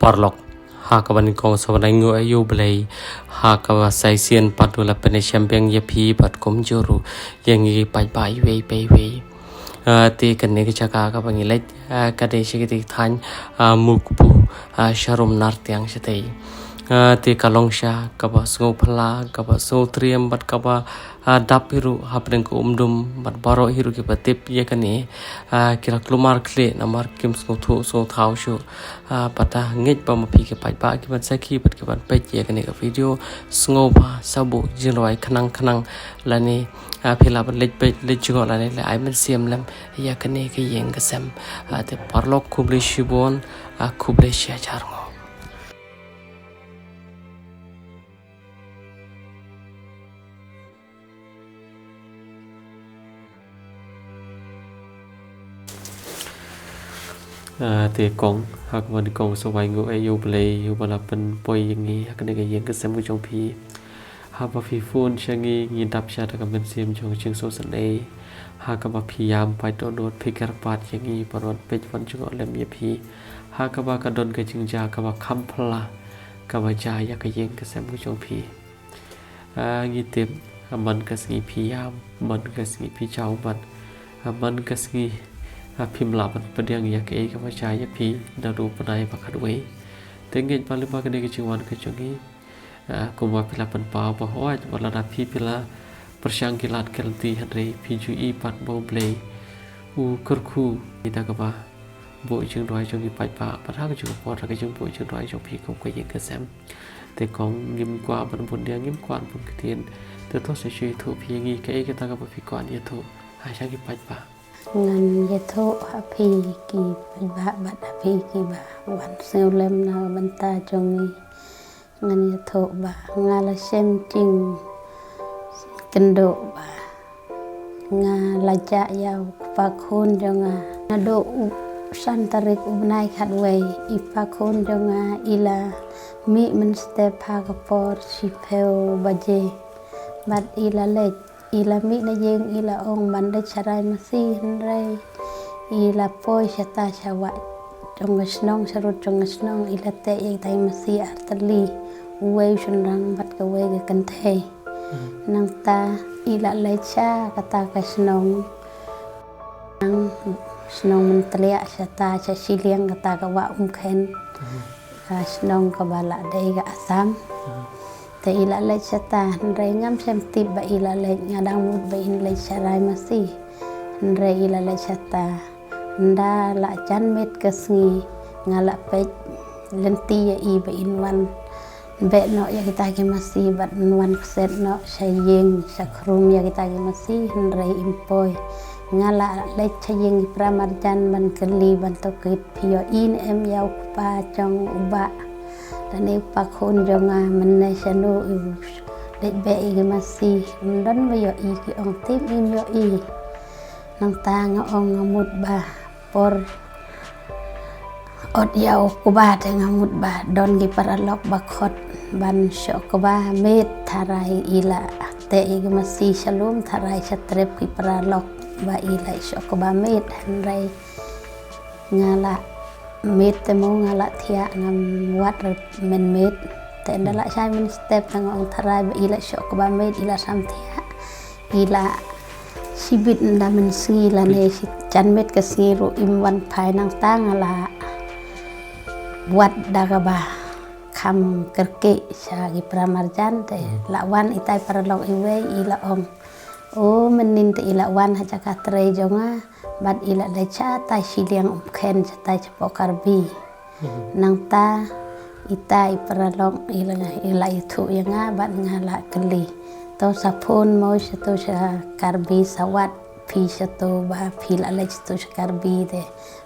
parlok hakaban kong sawanango ayu belai hakawa saisian padula pene champion yapi pat kom joru yang i pai pai we ti kan ne chaka ka bangilai ka de shigiti than mukpu sharum nartyang shatai ti kalongsha ka ba so phala ka ba so triam bat ka ba dapiru hapren ko bat baro hiru ki batip ye kane kira klumar kle namar kim so thu so thau shu pata ngej pa ma phi ke pai pa ki ban sakhi bat ke ban pe ye kane ka video sngo ba sabu jinroi khanang lani phila ban lej pe lej jingo lani le ai man siam lam ya kane ke yeng ka sam te parlok khubli shibon khubli sha charngo thì con hoặc mình con số vài người yêu play yêu là bên boy yang nghi hoặc cái gì cái xem của trong phi hoặc là phi phone sang nghi nhìn đáp trả các mình xem trong chương số sẵn đây hoặc là phi yam phải đo đốt phi cả part yang nghi bảo vật page vẫn chưa gọi làm gì phi hoặc là cái đòn cái chương gia các khăm pla các jaya cái gì cái xem của trong phi nghi tiếp mình cái nghi phi yam mình cái nghi phi chào mình cái nghiพิมพ์หลับประเดี๋ยวอยากเอกว่าใจยพีดารูปนายบักขัดไว้แต่เงินปาลิบากันในกิจวัตรกิจงี้กุมว่าพิลาปันป่าวบ่อยวันละพีพิลาประชังกิลาดเกลตีฮันเรพีจูอีปัดโบเบลอูคร์คูนี่ตากบ่าโบยจึงร้อยจึงไปป่าปะทะก็จึงพอดก็จึงโบยจึงร้อยจึงพีคงก็ยังกระแสมแต่ของยิ้มกว่าบนบนเดียงยิ้มกว่าบนกระเทียนแต่ทศเฉยถูกพีงี้ก็เอกตากบ่าพีก่อนเนี่ยถูกหาช่างกิไปป่าngân ye thô happy ki ba bat happy ki ba wan seo lem na ban ta chong ngân ye thô ba nga la sem ching kendo ba nga la cha yau pa khôn cho nga na do san tarik ubnai khat wei I pa khôn cho nga ila mi men step ha ka por si pheo ba je bat ila le ila mi na yeng ila ong banda charai masih rai ila poi shata shawa trong snong sarut trong snong ila te yeng tai masih artali wei shunrang bat ka wei ka kan the nang ta ila lecha kata ka snong nang snong mentlia shata cha siliang kata ka wa khen snong ka bala dei ka asam te ila le chata rai ngam sem tip ba ila le ngadang mut ba in le charai masih rai ila le chata nda la chan met kasngi ngala pe lenti ya I ba in wan be no ya kita ke masih bat wan set no sayeng sakrum ya kita ke masih rai impoi ngala le chayeng pramarjan ban keli ban tokit pio in em yau pa chong uba dan pa khôn cho nga mình này sẽ nuôi để bé cái masih đến bây giờ I cái ông tiếp im yo I nang ta nga ông một ba por od yau ku ba te nga một ba don cái paralog ba khot ban sho ku ba met tharai ila te cái masih shalom tharai satrep ki paralog ba ila sho ku ba met rai ngala met temo ngala thia ngam wat men met te ndala sai min step tang ong tharai ba ila shok ba met ila sam thia ila sibit nda men si la ne si chan met ka si ro im wan phai nang ta ngala wat daga ba kham kerke sa gi pramarjan te la wan itai paralog iwe ila om o menin te ila wan ha chaka trei jonga bat ila le cha tai siliang khen cha tai chapo karbi nang ta itai paralong ila itu yanga bat ngala keli to sapun mo to sa karbi sawat phi to ba phi la le to sa karbi de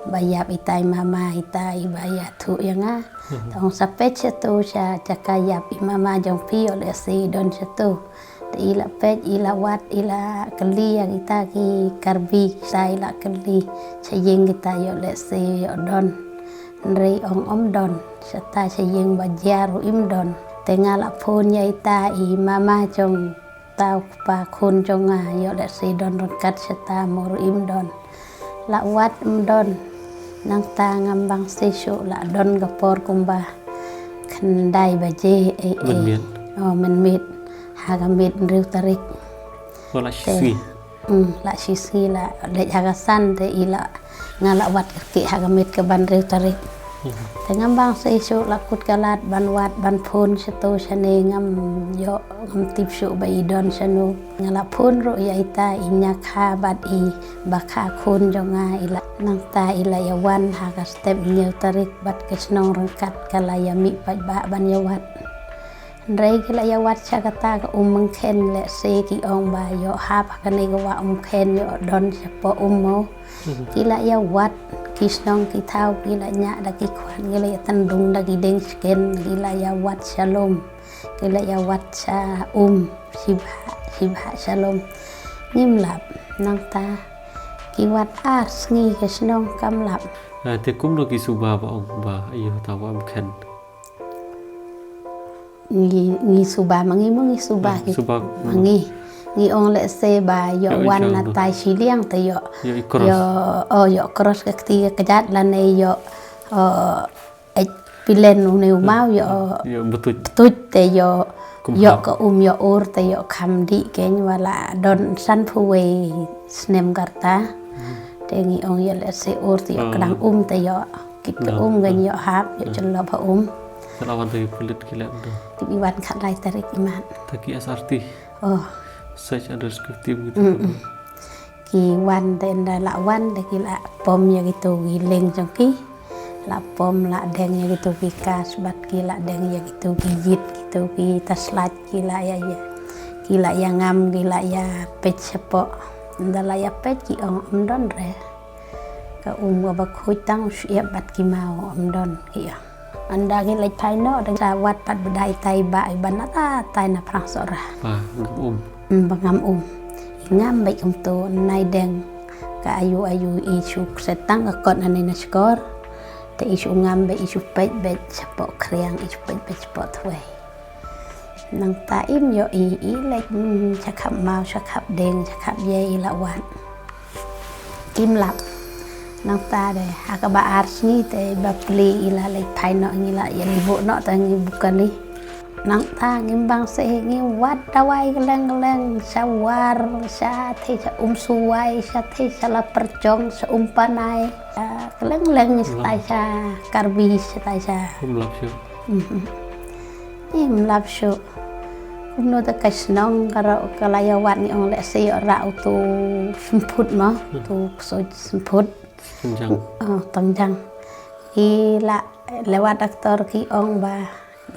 bayap itai mama itai baya thu yanga tong sapet to sa chakayap mama jong phi ole si don to ila pet ila wat ila keli yang kita ki karbi sai la keli sayeng kita yo le se yo don rei om don sata sayeng bajaru im don tengala phone nyai ta I mama jong tau pa khôn jong nga yo le se don kat sata mor im don la wat im don nang ta ngambang sesu la don gapor kumba khandai baje men mit haga mit riu tarik wala si la sisi la le haga san te ila ngala wat ki haga mit ke ban riu tarik te ngambang sesu la kut kalat ban wat ban phun seto sane ngam yo ngam tip su bai don sanu ngala phun ro yaita inya kha bat I bakha khun jonga ila nang ta ila yawan haga step nyeu tarik bat ke snong rangkat kala yami pat ba ban yawat rei kala yawat chakata ka mengkhen le se ki ong ba yo hap ka ne ga wa khen yo don sepo mo kila yawat ki snong ki thau kila nya da ki khwan kila tandung da ki deng sken kila yawat shalom kila yawat cha sibha shalom nim lap nang ta ki wat ars ngi ke snong kam lap te kum lo ki suba ba ong ba ayo ta wa khen ngi suba mangi ki mangi ngi ong le se ba yo wan na tai si liang te yo cross ka ti ka jat la ne yo pilen ne mau yo betut te yo ka yo or te yo kham di ke wala don san phu we snem karta te ngi ong yo le se or te yo kadang te yo kit ka gan yo hap yo chlo pha Salawan dari kulit kilat tu. Tibi wan kat lai tarik iman. Taki asarti. Search underscore tim gitu. Ki wan den da la wan de ki la pom ya gitu giling jong ki. La pom la deng ya gitu ki kas bat ki la deng ya gitu ki jit gitu ki taslat ki la ya. Ki la ya ngam ki la ya pech sepo. Da la ya pech ki om don re. Ka wa ba khoi tang siap bat ki mau om don ki ya. Anda ki lek pai no dengan wat pat bedai tai ba banata tai na prang sora bangam ngam baik to nai deng ka ayu isu setang akon ane na skor te isu ngam be isu pet bet sepo kriang isu pet bet sepo thwe nang ta im yo i lek chakap mau chakap deng chakap ye ila wan kim lap nang ta de akaba ars ni te bapli ila lek pai no ngila ya libo no ta ngi bukan ni nang ta ngimbang se ngi wat dawai geleng sawar sa the sa suwai sa the sala perjong sa umpanai geleng stai sa karbi stai sa lap syu no ta kasnong kara kalayawat ni ong le se ra tu semput ma tu so semput Tangjang ila lewat doktor ki ong ba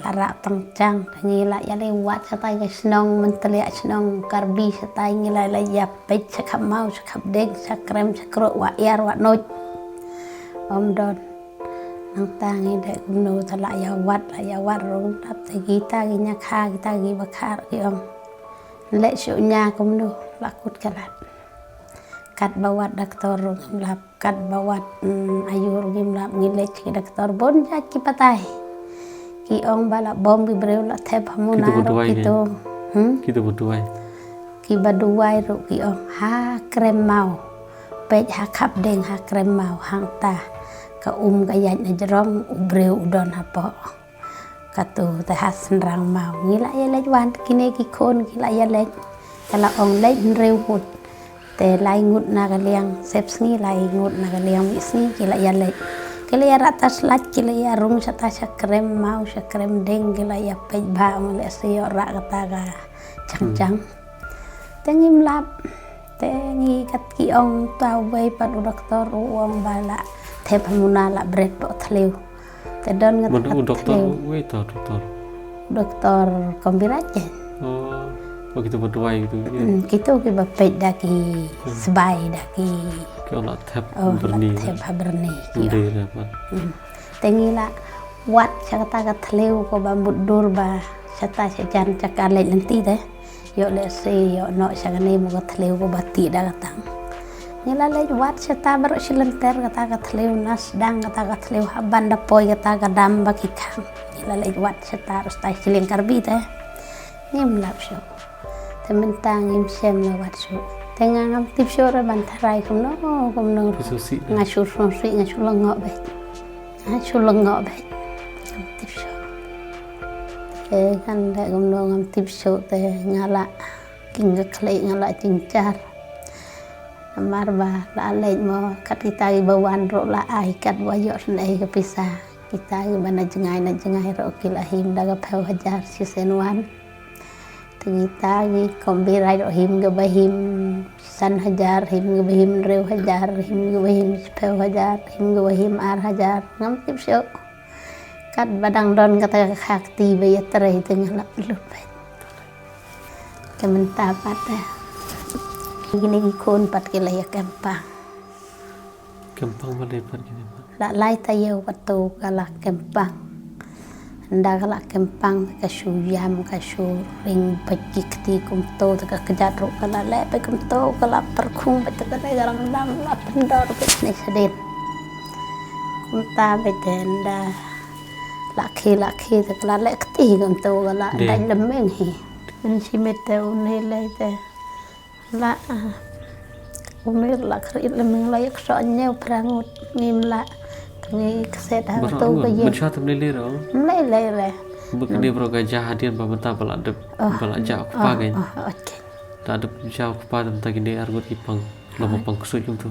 lara tangjang ngila ya lewat satai ke snong menteliak snong karbi satai ngila la ya pech sakap mau sakap deg sakrem sakro wa yar wa noj om don nang tangi de no tala ya wat rong tap te kita ginya kha kita gi bakhar ki ong le syu nya kum no lakut kalat kat bawat doktor ngilap kat bawat ayur ngilap ngilech ki doktor bon ja ki patai ki ong bala bom bi breu la thep hamuna ro kita berduai ki baduai ro ki ong ha krem mau pech ha khap deng ha krem mau hang ta ka ka yan na jrong breu udon hapo katu ta hasan rang mau ngila ya lech wan kine ki khon ki la ya lech kala ong lech reu hut te lai ngut naga liang sep sngi lai ngut naga liang mi sngi kila ya lek kila ya ratas lak kila ya rung sata sa krem mau sa krem deng kila ya pej ba male siyo ra kata ga chang te ngim lap te ngi kat ki ong tau bai pat doktor uong bala te pamuna la bret po thleu te don ngat doktor we ta doktor kombiraje begitu berduai gitu gitu ki bapet daki sebai daki kalau tap berni ki tengila wat chakata ka thleu ko bambut dur ba chata sejan chakale lenti de yo le se yo no chagane mo ka thleu ko bati da katang nila le wat chata bar silenter kata ka thleu nas dang kata ka thleu haban da poi kata ka dam ba ki khang nila le wat chata rustai siling karbi de nim lap syo te mentang im sem la wat syu Tengah ngam tip sore bantarai kumno Susi ngashur sonsi ngashur lengok bet. Ngashur lengok bet. Ngam tip sore. Kan dak kumno ngam tip sore ngala king klei ngala cincar. Amar ba la lej mo kat kita bawan ro la ai kat wayo nei ke pisah. Kita bana jengai ro kilahim daga phau hajar sisenwan. Kita gi kombi rai ro him ga bahim san hajar him ga bahim reu hajar him ga bahim phau hajar him ga bahim ar hajar ngam tip syo kat badang don kata khak ti be yatre tengah lap lut bai kementa pat gini gi kon pat ke la kempang melebar gini Pak. la lai tayo patu kala kempang nda kala kempang ka suyam ka su ring pagi kti kum to ka kejat ro kala le pe kum to kala perkhung pe ka garang dam la pendor pe ne sedit kum ta pe tenda la khi ta kala le kti kum to kala dai lemeng hi min simete une le te la umir la khrit lemeng la yak so nyeu prangut ngim la ni keset ha tu ke ye ben shat mele ro le bekni bro ga jahadian pamenta balak de balak ja pa gen okey ta de ja pa tam ta gini argut ipang lomo pang kusut jung tu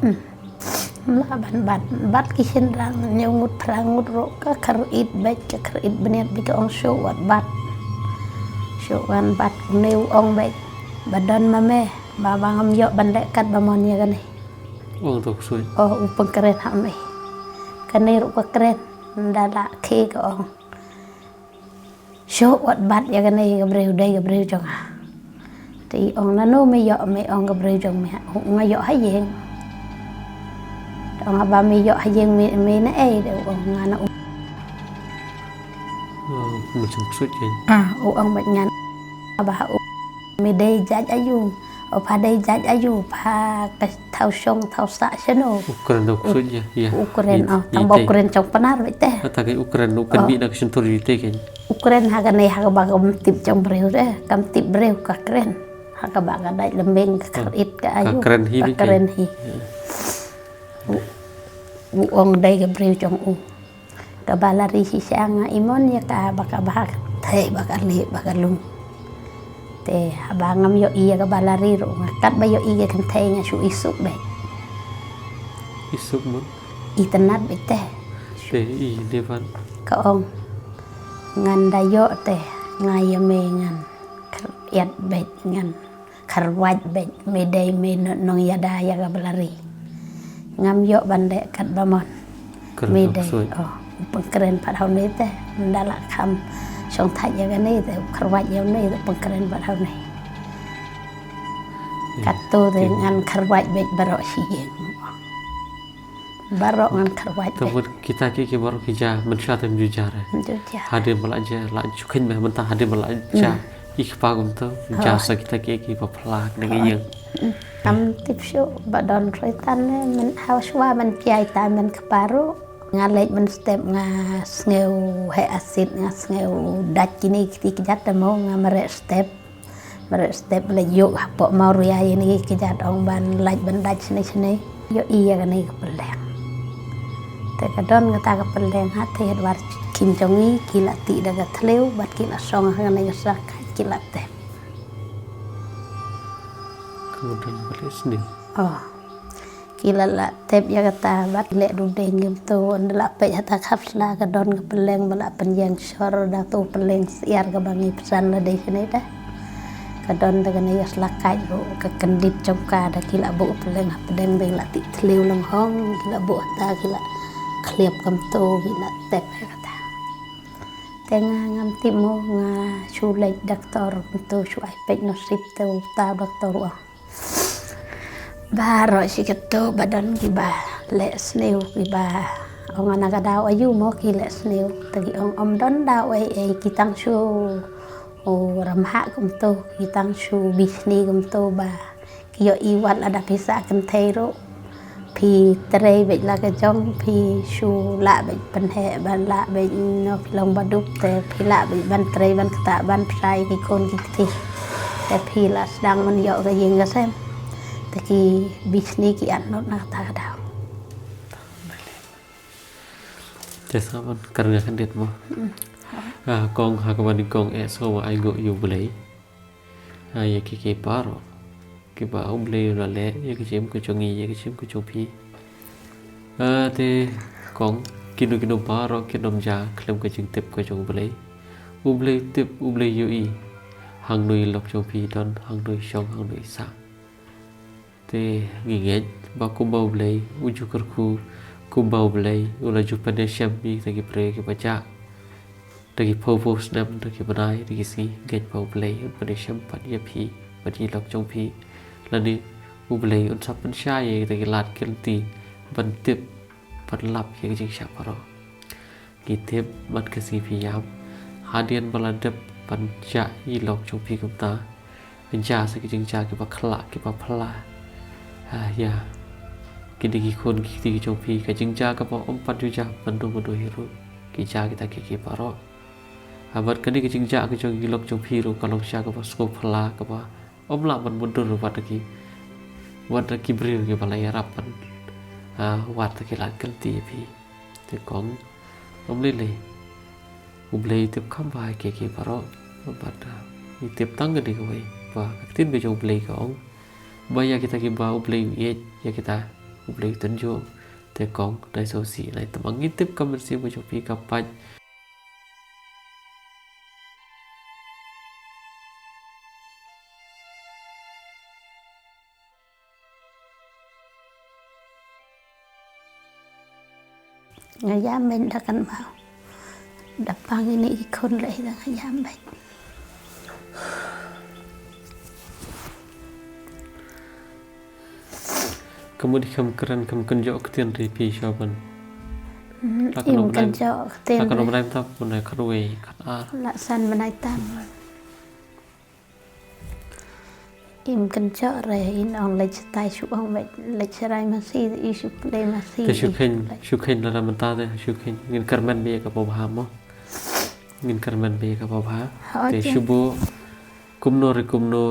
la bat kisin rang nyungut prangut ro ka kharit bet ka kharit beniat bi ka ong sho wat bat sho wan bat neu ong bet badan mame ba bangam yo bandek kat bamon ya kan ong tu kusut upang keren ha me kene ru ka keren ndala ke ka ong sho wat bat ya kene ga breu jong ti ong na no me ong ga breu jong me nga yo ha yeng ong ba me yo ha yeng me na de ong nga na macam kusut gen ong bat ngan ba me dei jaj ayu pa dei jaj ayu pa ka thau song thau sa cheno ukuran do kusut ya ukuran tambah ukuran trong panar bete ta ke ukuran bi na sentur te gen ukuran haga ne haga ba kam tip trong breu de kam tip breu ka keren haga ba ga dai lembeng ka krit ka ayu keren hi ong dai ga breu trong ka balari si sang imon ya ka ba thei ba ka le ba ka lung te abangam yo iya ka balari ro kat ba yo iya kan thei nga su isuk be isuk mun itenat bete te I devan ka ong ngan dayo te ngayame ngan yat bet ngan karwaj bet medai me nong yada ya ka balari ngam yo bande kat bamon medai pengkeren pat haun te ndala kham song thaj ya kan te karwaj ya ne pengkeren pat haun ne kat to te ngan karwaj bet barok si barok ngan karwaj tu kita ke barok ja men shat em jujar hadir belajar la jukin me mentah hadir belajar ikpa gum tu jasa kita ke pelak dengan yang kam tip syo badon roitan men hauswa men kiai ta men keparo ngalej men step nga sneu he asid nga sneu dak kini kiti kijat mo nga mere step le yo po mau ria ini kijat ong ban laj ban dak sini yo iya kan ni kepeleng te kadon ngata kepeleng hati war kim jongi kila ti daga thleu bat kila song nga ni sak kila te kemudian balik sini kila la tep ya kata bat le du deng gem to ndala pe hata khapsla ka don ka peleng bala penjang sor da to peleng siar ka bangi pesan la dei kene da ka don da kene yas la kai ro ka kendit trong ka da kila bu peleng pedeng dei la ti thleu lang hong kila bu ta kila khliap kam to kila tep ya kata tenga ngam ti mo nga chu le doktor to chu ai pe no sip to ta doktor baro si keto badan kiba le sneu kiba ong anaga daw ayu mo ki le sneu tagi ong don daw ai kitang su ramha kum to kitang su bisni kum to ba kiyo iwat ada pisa kan thero phi tre be la ka jong phi su la be pan he ban la be no long badup te phi la be ban tre ban kata ban sai ki kon ki ti te phi la sedang man yo ka yeng ka sem te ki bisnis ki anot nak tak ada. Jadi karena kan dit mo. Kong hakawan kong so ai go yu blei. Ya ki paro. Ki ba blei la le ya ki chem ko chongi ya ki chem ko chopi. Te kong kino paro kinom ja klem ko jing tip ko chong blei. Blei tip blei yu I. Hang nui lok chopi don hang nui shong hang nui sa. Te nginget ba kumbau blei uju kerku kumbau blei ula jupane syambi tagi pre ki baca tagi povo snap tagi banai tagi si get bau blei pada syampat ya pi badi lok chong pi lani u blei un sapan syai tagi lat kelti ban tip ban lap ya jing sya paro ki tip ban kasi pi yam hadian baladep ban ja I lok chong pi kumta penja sa ki jing ja ki ba khla ki ba phla ya kini ki kon ki chong pi ka jing ja ka pa ompat ju ja pandu pandu hiru ki ja kita ki paro abat kani ki jing ja ki chong lok chong pi ru kalong sya ka pa sko phla ka pa omla ban mundur wat ki bril ki balai rapan wat ki lat kelti pi te kong omle le ublei tip kham bai ki paro bat ni tip tang ni ko wei ba tin be jong blei ka ong baya kita ki ba ublei ye ya kita ublei tunjuk te kong dai so si lai tamang ngitip ka mersi bo jopi ka paj Ngayam ben dah kan mau. Dapang ini ikon leh dah ngayam ben. kemudian keren kenjok ketian ri pi shaban Im kan jauh tak tem. kan omrai tak pun ai karwe kan Laksan menai tam. Im kan jauh re in on lech tai su on lech rai masih isu play masih. te shukhen la manta te shukhen ngin karman be ka pobha mo ngin karman be ka pobha te shubo kumno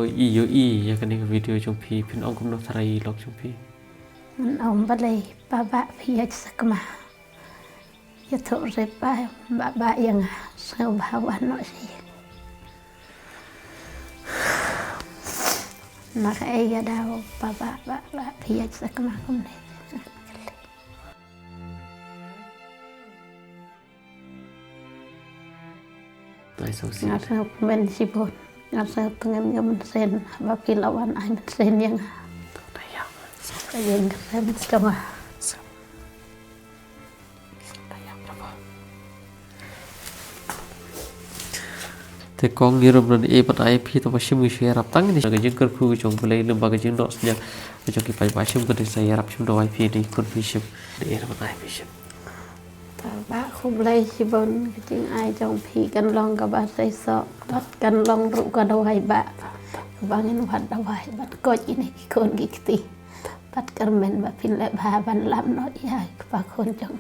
iyo I ya kan video jong pi pin ong kumno tharai lok jong pi Mình ông bắt lấy ba phía sắc mà ya thọ rồi ba yang sao baวันnói gì mà cái ya đau ba phía sắc mà không này tai so si ngắt sao mình si bồn ngắt sao tengah mình sen ba phía lawan ai mình sen yang cái yang saya mesti mah te kong ni rom e pat ai phi to pashim gi share rap tang ni ga jing kar khu chong play lum ba ga jing dos nya chong ki pai pashim ko sa rap chim do ai phi ni kun phi shim e ram ai phi shim ba không lấy si bồn cái chuyện ai trong phiกันลองกับbaใส่ซอกบัดกันลองรุก็ดอยba bangin wat dawai bat ko ini kon gikti bat kermen ba pin le ba ban lam no ya ba kon jong